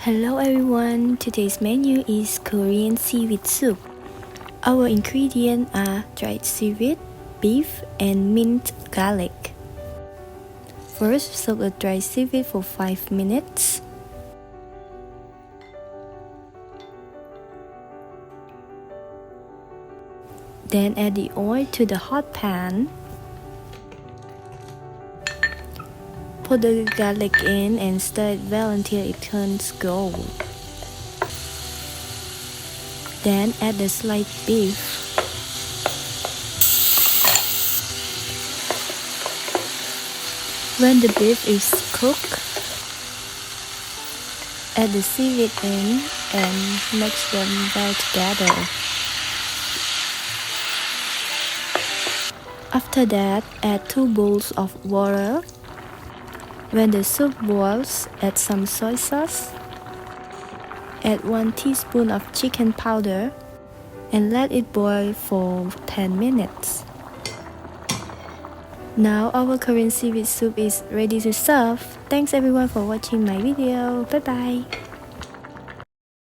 Hello everyone, today's menu is Korean seaweed soup. Our ingredients are dried seaweed, beef, and minced garlic. First, soak the dried seaweed for 5 minutes. Then add the oil to the hot pan. Put the garlic in and stir it well until it turns gold. Then add the sliced beef. When the beef is cooked, add the seaweed in and mix them well together. After that, add 2 bowls of water. When the soup boils, add some soy sauce. Add 1 teaspoon of chicken powder and let it boil for 10 minutes. Now our Korean seaweed soup is ready to serve. Thanks everyone for watching my video. Bye bye.